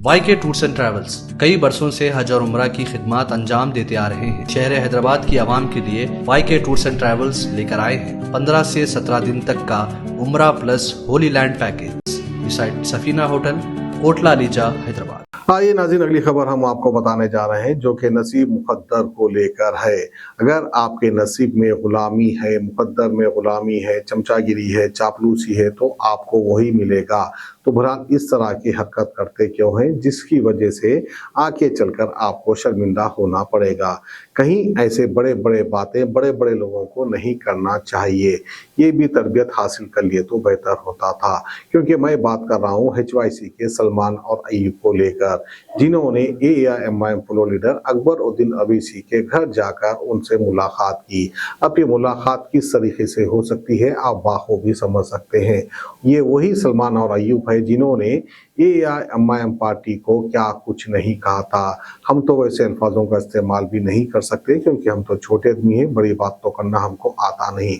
YK tours and travels कई बरसों से हज और उम्रा की खिदमत अंजाम देते आ रहे हैं। शहर हैदराबाद की आवाम के लिए YK टूर्स एंड ट्रैवल्स लेकर आए हैं 15 से 17 दिन तक का उम्रा plus Holi land package beside Safina hotel, Kotla ELISA, Hyderabad. आइए नाज़रीन, अगली खबर हम आपको बताने जा रहे हैं जो कि नसीब मुकद्दर को लेकर है। अगर आपके नसीब में गुलामी है, मुकद्दर में गुलामी है, चमचागिरी है, चापलूसी है, तो आपको वही मिलेगा। तो बहरहाल इस तरह की हरकत करते क्यों हैं जिसकी वजह से आगे चलकर आपको शर्मिंदा होना पड़ेगा। कहीं ऐसे बड़े बड़े बातें बड़े बड़े लोगों को नहीं करना चाहिए। ये भी तरबियत हासिल कर लिए तो बेहतर होता था, क्योंकि मैं बात कर रहा हूँ HYC के सलमान और अय्यूब को लेकर, जिन्होंने AIMIM flow leader Akbar Uddin Owaisi के घर जाकर उनसे मुलाकात की। अब ये मुलाकात किस तरीके से हो सकती है आप बाखूबी समझ सकते हैं। ये वही सलमान और अय्यूब है जिन्होंने AIMIM पार्टी को क्या कुछ नहीं कहा था। हम तो वैसे अल्फाजों का इस्तेमाल भी नहीं कर सकते क्योंकि हम तो छोटे आदमी हैं, बड़ी बात तो करना हमको आता नहीं,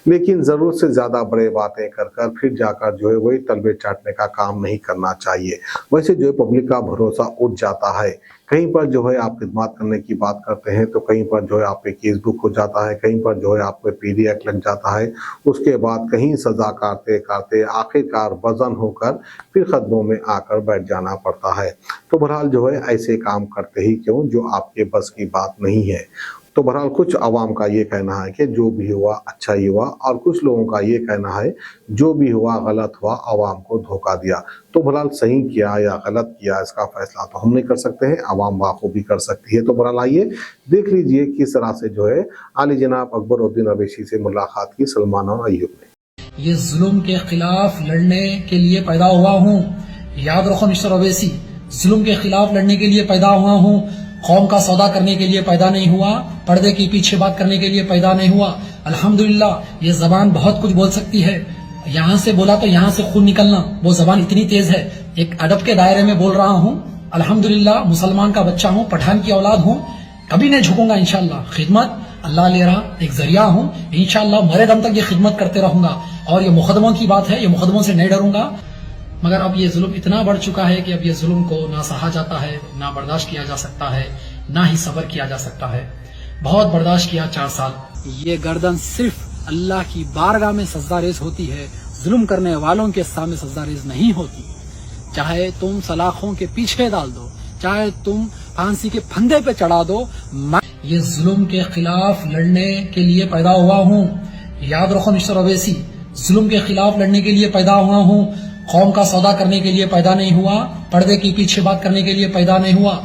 लेकिन ज़रूरत से ज़्यादा बड़े बातें कर कर फिर जाकर जो है वही तलबे चाटने का काम नहीं करना चाहिए। वैसे जो है पब्लिक का भरोसा उठ जाता है। कहीं पर जो है आप खिदमत करने की बात करते हैं तो कहीं पर जो है आप पे केस बुक हो जाता है, कहीं पर जो है आप पे PD एक्ट लग जाता है, उसके बाद कहीं सज़ा काटते काटते आखिरकार वज़न होकर फिर कदमों में आकर बैठ जाना पड़ता है। तो बहरहाल जो है ऐसे काम करते ही क्यों जो आपके बस की बात नहीं है। तो बहरहाल कुछ आवाम का ये कहना है कि जो भी हुआ अच्छा ही हुआ, और कुछ लोगों का ये कहना है जो भी हुआ गलत हुआ, आवाम को धोखा दिया। तो बहरहाल सही किया या गलत किया इसका फैसला तो हम नहीं कर सकते हैं, आवाम बाखूबी कर सकती है। तो बहरहाल आइए देख लीजिए किस तरह से जो है आली जनाब अकबर उद्दीन अवीसी से मुलाकात की सलमान और अय्यूब ने। ये जुल्म के खिलाफ लड़ने के लिए पैदा हुआ हूँ। याद रखो मिस्टर अवैसी, जुल्म के खिलाफ लड़ने के लिए पैदा हुआ हूँ। कौम का सौदा करने के लिए पैदा नहीं हुआ, पर्दे के पीछे बात करने के लिए पैदा नहीं हुआ। अल्हम्दुलिल्लाह ये जबान बहुत कुछ बोल सकती है। यहाँ से बोला तो यहाँ से खून निकलना, वो जबान इतनी तेज है। एक अदब के दायरे में बोल रहा हूँ। अल्हम्दुलिल्लाह मुसलमान का बच्चा हूँ, पठान की औलाद हूँ, कभी नहीं झुकूंगा इंशाल्लाह। खिदमत अल्लाह ले रहा एक जरिया हूँ, इंशाल्लाह मरे दम तक ये खिदमत करते रहूंगा। और ये मुकदमों की बात है, ये मुकदमों से नहीं डरूंगा। मगर अब ये जुल्म इतना बढ़ चुका है कि अब ये जुल्म को ना सहा जाता है, ना बर्दाश्त किया जा सकता है, ना ही सब्र किया जा सकता है। बहुत बर्दाश्त किया 4 साल। ये गर्दन सिर्फ अल्लाह की बारगाह में सजदारेज होती है, जुल्म करने वालों के सामने सजदारेज नहीं होती। चाहे तुम सलाखों के पीछे डाल दो, चाहे तुम फांसी के फंदे पे चढ़ा दो, ये जुल्म के खिलाफ लड़ने के लिए पैदा हुआ हूँ। याद रखो मिस्टर अवैसी, जुल्म के खिलाफ लड़ने के लिए पैदा हुआ हूँ। कौम का सौदा करने के लिए पैदा नहीं हुआ, पर्दे के पीछे बात करने के लिए पैदा नहीं हुआ।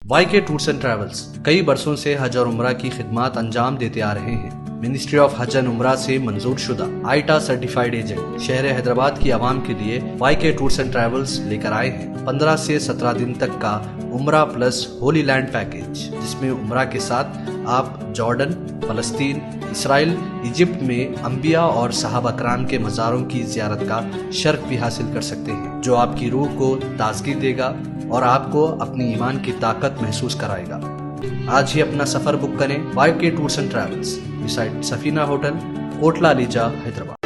YK टूर्स एंड ट्रैवल्स कई बरसों से हज और उम्रा की खिदमत अंजाम देते आ रहे हैं। मिनिस्ट्री ऑफ हज एंड उम्रा से मंजूर शुदा आईटा सर्टिफाइड एजेंट शहर हैदराबाद की आवाम के लिए YK टूर्स एंड ट्रैवल्स लेकर आए हैं 15 से 17 दिन तक का उम्रा प्लस होली लैंड पैकेज, जिसमें उम्रा के साथ आप जॉर्डन, फलस्तीन, इसराइल, इजिप्ट में अंबिया और सहाबा कराम के मज़ारों की ज़ियारत का शर्फ भी हासिल कर सकते हैं, जो आपकी रूह को ताजगी देगा और आपको अपनी ईमान की ताकत महसूस कराएगा। आज ही अपना सफर बुक करें YK tours and travels, beside Safina hotel, Kotla Lisa, Hyderabad.